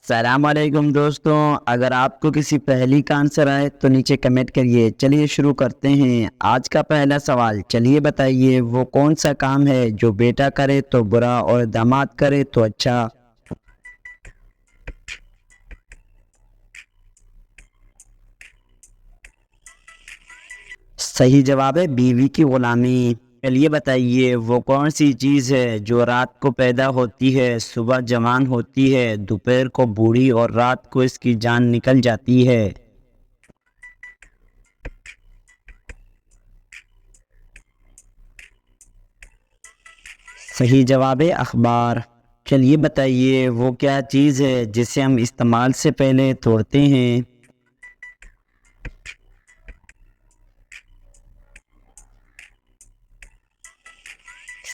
अस्सलाम वालेकुम दोस्तों। अगर आपको किसी पहेली का आंसर आए तो नीचे कमेंट करिए। चलिए शुरू करते हैं। आज का पहला सवाल, चलिए बताइए वो कौन सा काम है जो बेटा करे तो बुरा और दामाद करे तो अच्छा। सही जवाब है बीवी की गुलामी। चलिए बताइए वो कौन सी चीज़ है जो रात को पैदा होती है, सुबह जवान होती है, दोपहर को बूढ़ी और रात को इसकी जान निकल जाती है। सही जवाब है अखबार। चलिए बताइए वो क्या चीज़ है जिसे हम इस्तेमाल से पहले तोड़ते हैं।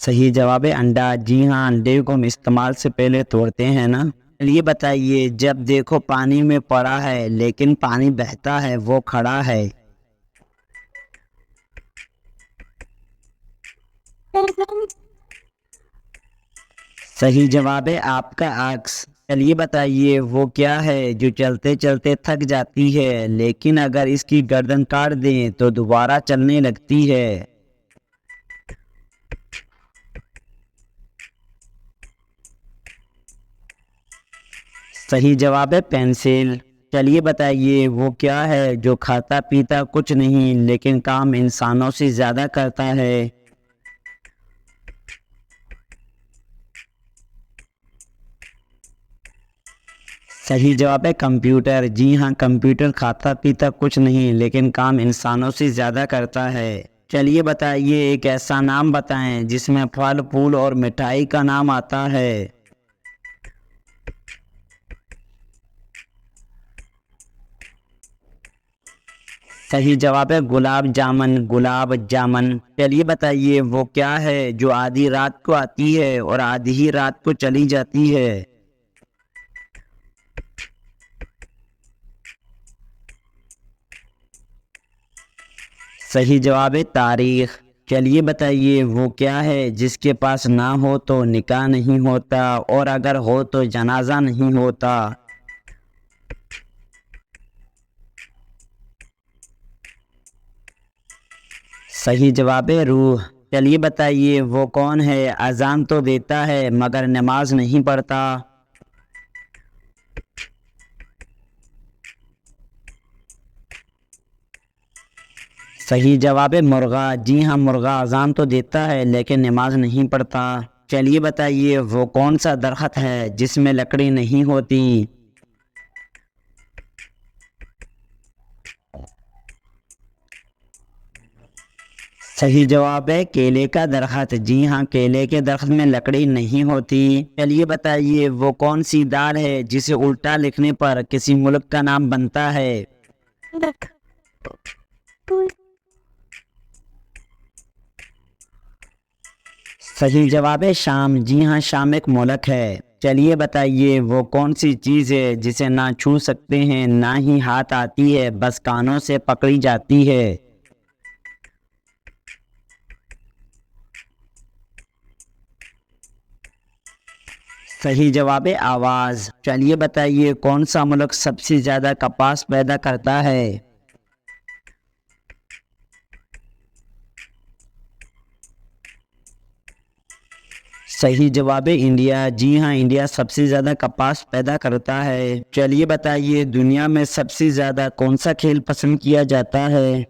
सही जवाब है अंडा। जी हाँ, अंडे को हम इस्तेमाल से पहले तोड़ते हैं ना। चलिए बताइए जब देखो पानी में पड़ा है लेकिन पानी बहता है वो खड़ा है। सही जवाब है आपका अक्स। चलिए बताइए वो क्या है जो चलते चलते थक जाती है लेकिन अगर इसकी गर्दन काट दें तो दोबारा चलने लगती है। सही जवाब है पेंसिल। चलिए बताइए वो क्या है जो खाता पीता कुछ नहीं लेकिन काम इंसानों से ज्यादा करता है। सही जवाब है कंप्यूटर। जी हाँ, कंप्यूटर खाता पीता कुछ नहीं लेकिन काम इंसानों से ज्यादा करता है। चलिए बताइए एक ऐसा नाम बताएं जिसमें फल फूल और मिठाई का नाम आता है। सही जवाब है गुलाब जामुन। गुलाब जामुन। चलिए बताइए वो क्या है जो आधी रात को आती है और आधी ही रात को चली जाती है। सही जवाब है तारीख। चलिए बताइए वो क्या है जिसके पास ना हो तो निकाह नहीं होता और अगर हो तो जनाजा नहीं होता। सही जवाब है रूह। चलिए बताइए वो कौन है अजान तो देता है मगर नमाज नहीं पढ़ता। सही जवाब है मुर्गा। जी हाँ, मुर्गा अजान तो देता है लेकिन नमाज नहीं पढ़ता। चलिए बताइए वो कौन सा दरख्त है जिसमें लकड़ी नहीं होती। सही जवाब है केले का दरख्त। जी हाँ, केले के दरख्त में लकड़ी नहीं होती। चलिए बताइए वो कौन सी दाल है जिसे उल्टा लिखने पर किसी मुल्क का नाम बनता है। सही जवाब है शाम। जी हाँ, शाम एक मुल्क है। चलिए बताइए वो कौन सी चीज़ है जिसे ना छू सकते हैं ना ही हाथ आती है, बस कानों से पकड़ी जाती है। सही जवाब है आवाज़। चलिए बताइए कौन सा मुल्क सबसे ज़्यादा कपास पैदा करता है। सही जवाब है इंडिया। जी हाँ, इंडिया सबसे ज़्यादा कपास पैदा करता है। चलिए बताइए दुनिया में सबसे ज़्यादा कौन सा खेल पसंद किया जाता है।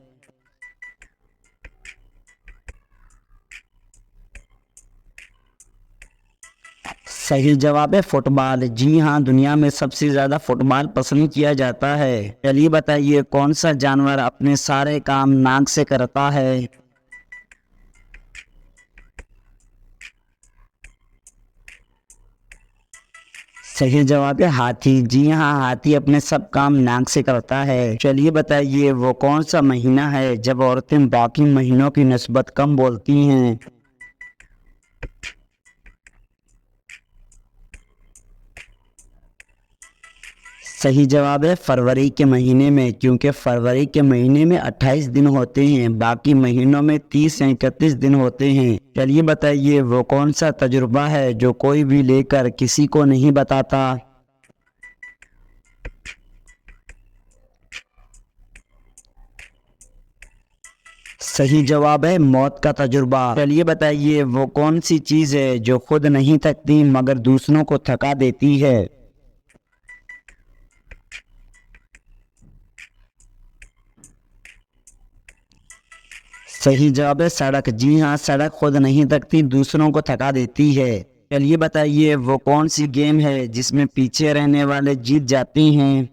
सही जवाब है फुटबॉल। जी हाँ, दुनिया में सबसे ज़्यादा फुटबॉल पसंद किया जाता है। चलिए बताइए कौन सा जानवर अपने सारे काम नाक से करता है। सही जवाब है हाथी। जी हाँ, हाथी अपने सब काम नाक से करता है। चलिए बताइए वो कौन सा महीना है जब औरतें बाकी महीनों की निस्बत कम बोलती हैं। सही जवाब है फरवरी के महीने में, क्योंकि फरवरी के महीने में 28 दिन होते हैं, बाकी महीनों में 30 या 31 दिन होते हैं। चलिए बताइए वो कौन सा तजुर्बा है जो कोई भी लेकर किसी को नहीं बताता। सही जवाब है मौत का तजुर्बा। चलिए बताइए वो कौन सी चीज है जो खुद नहीं थकती मगर दूसरों को थका देती है। सही जवाब है सड़क। जी हाँ, सड़क खुद नहीं थकती, दूसरों को थका देती है। चलिए बताइए वो कौन सी गेम है जिसमें पीछे रहने वाले जीत जाते हैं।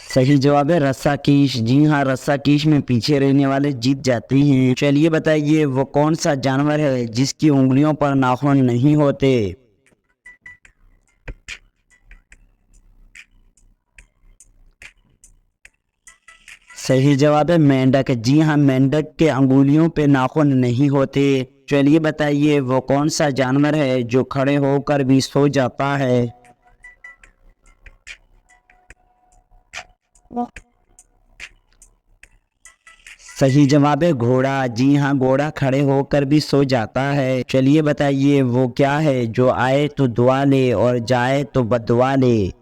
सही जवाब है रस्साकीश। जी हाँ, रस्साकीश में पीछे रहने वाले जीत जाते हैं। चलिए बताइए वो कौन सा जानवर है जिसकी उंगलियों पर नाखून नहीं होते। सही जवाब है मेंढक। जी हाँ, मेंढक के अंगुलियों पे नाखून नहीं होते। चलिए बताइए वो कौन सा जानवर है जो खड़े होकर भी सो जाता है। सही जवाब है घोड़ा। जी हाँ, घोड़ा खड़े होकर भी सो जाता है। चलिए बताइए वो क्या है जो आए तो दुआ ले और जाए तो बददुआ ले।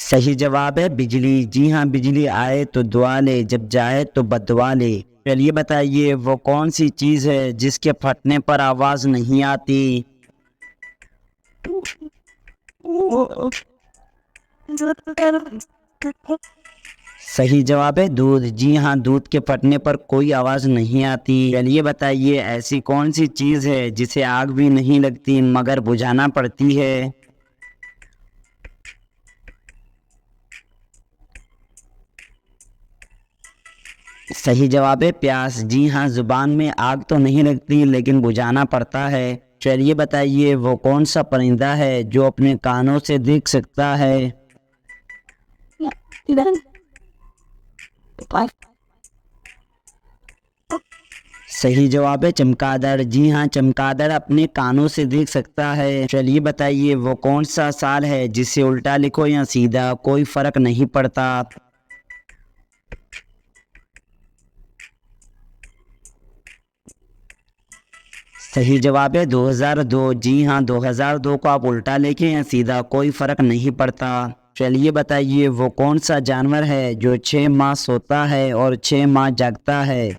सही जवाब है बिजली। जी हाँ, बिजली आए तो दुआ ले, जब जाए तो बददुआ ले। चलिए बताइए वो कौन सी चीज है जिसके फटने पर आवाज नहीं आती। सही जवाब है दूध। जी हाँ, दूध के फटने पर कोई आवाज नहीं आती। चलिए बताइए ऐसी कौन सी चीज है जिसे आग भी नहीं लगती मगर बुझाना पड़ती है। सही जवाब है प्यास। जी हाँ, जुबान में आग तो नहीं लगती लेकिन बुझाना पड़ता है। चलिए बताइए वो कौन सा परिंदा है जो अपने कानों से देख सकता है। सही जवाब है चमगादड़। जी हाँ, चमगादड़ अपने कानों से देख सकता है। चलिए बताइए वो कौन सा साल है जिसे उल्टा लिखो या सीधा कोई फर्क नहीं पड़ता। सही जवाब है 2002। जी हाँ, 2002 को आप उल्टा लिखें या सीधा कोई फर्क नहीं पड़ता। चलिए बताइए वो कौन सा जानवर है जो 6 माह सोता है और 6 माह जागता है।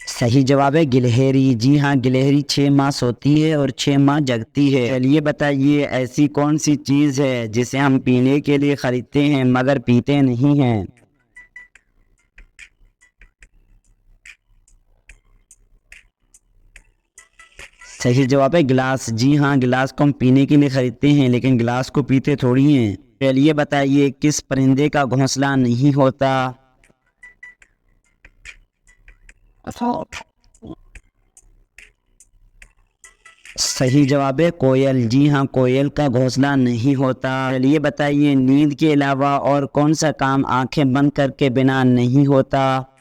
सही जवाब है गिलहरी। जी हाँ, गिलहरी 6 माह सोती है और 6 माह जगती है। चलिए बताइए ऐसी कौन सी चीज़ है जिसे हम पीने के लिए खरीदते हैं मगर पीते नहीं हैं। सही जवाब है गिलास। जी हाँ, गिलास को हम पीने के लिए खरीदते हैं लेकिन गिलास को पीते थोड़ी हैं। चलिए बताइए किस परिंदे का घोंसला नहीं होता। सही जवाब है कोयल। जी हाँ, कोयल का घोंसला नहीं होता। चलिए बताइए नींद के अलावा और कौन सा काम आंखें बंद करके बिना नहीं होता।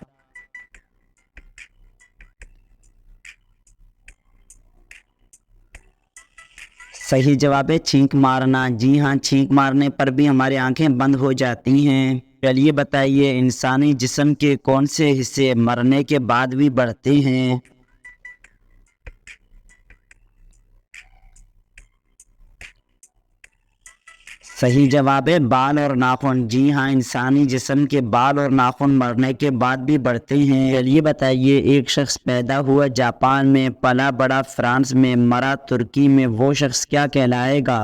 सही जवाब है छींक मारना। जी हाँ, छींक मारने पर भी हमारी आंखें बंद हो जाती हैं। चलिए बताइए इंसानी जिस्म के कौन से हिस्से मरने के बाद भी बढ़ते हैं। सही जवाब है बाल और नाखून। जी हाँ, इंसानी जिस्म के बाल और नाखून मरने के बाद भी बढ़ते हैं। चलिए बताइए एक शख्स पैदा हुआ जापान में, पला बड़ा फ्रांस में, मरा तुर्की में, वो शख्स क्या कहलाएगा।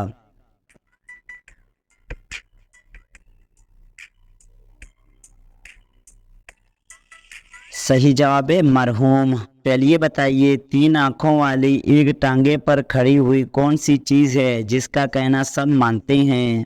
सही जवाब है मरहूम। चलिए बताइए 3 आँखों वाली एक टांगे पर खड़ी हुई कौन सी चीज़ है जिसका कहना सब मानते हैं।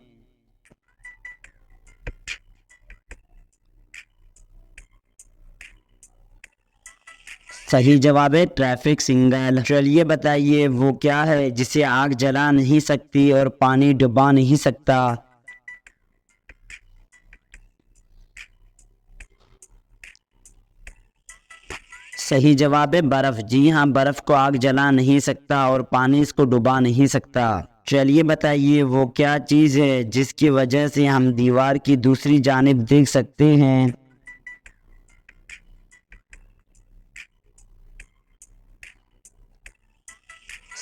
सही जवाब है ट्रैफिक सिग्नल। चलिए बताइए वो क्या है जिसे आग जला नहीं सकती और पानी डुबा नहीं सकता। सही जवाब है बर्फ। जी हाँ, बर्फ को आग जला नहीं सकता और पानी इसको डुबा नहीं सकता। चलिए बताइए वो क्या चीज़ है जिसकी वजह से हम दीवार की दूसरी जानिब देख सकते हैं।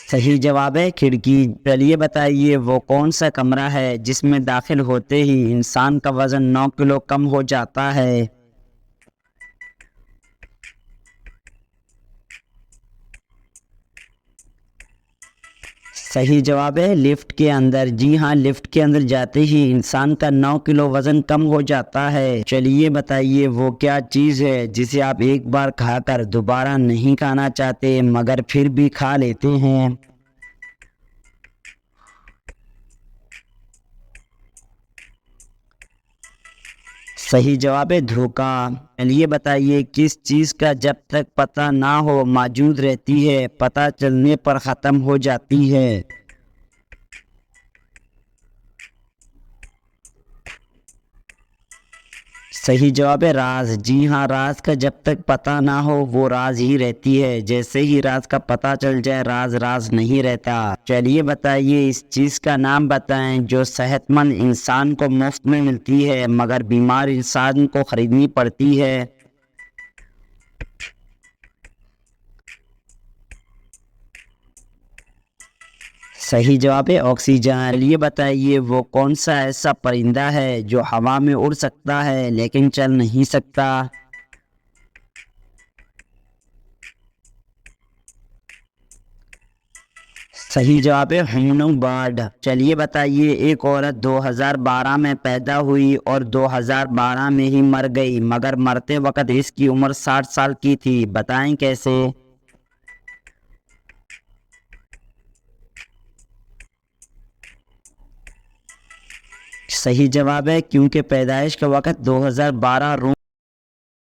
सही जवाब है खिड़की। चलिए बताइए वो कौन सा कमरा है जिसमें दाखिल होते ही इंसान का वजन 9 किलो कम हो जाता है। सही जवाब है लिफ्ट के अंदर। जी हाँ, लिफ्ट के अंदर जाते ही इंसान का 9 किलो वजन कम हो जाता है। चलिए बताइए वो क्या चीज़ है जिसे आप एक बार खाकर दोबारा नहीं खाना चाहते मगर फिर भी खा लेते हैं। सही जवाब है धोखा। चलिए बताइए किस चीज़ का जब तक पता ना हो मौजूद रहती है, पता चलने पर ख़त्म हो जाती है। सही जवाब है राज। जी हाँ, राज का जब तक पता ना हो वो राज ही रहती है, जैसे ही राज का पता चल जाए राज राज नहीं रहता। चलिए बताइए इस चीज़ का नाम बताएं जो सेहतमंद इंसान को मुफ्त में मिलती है मगर बीमार इंसान को खरीदनी पड़ती है। सही जवाब है ऑक्सीजन। चलिए बताइए वो कौन सा ऐसा परिंदा है जो हवा में उड़ सकता है लेकिन चल नहीं सकता। सही जवाब है ह्यूमन बर्ड। चलिए बताइए एक औरत 2012 में पैदा हुई और 2012 में ही मर गई मगर मरते वक्त इसकी उम्र 60 साल की थी, बताएं कैसे। सही जवाब है क्योंकि पैदाइश के वक्त 2012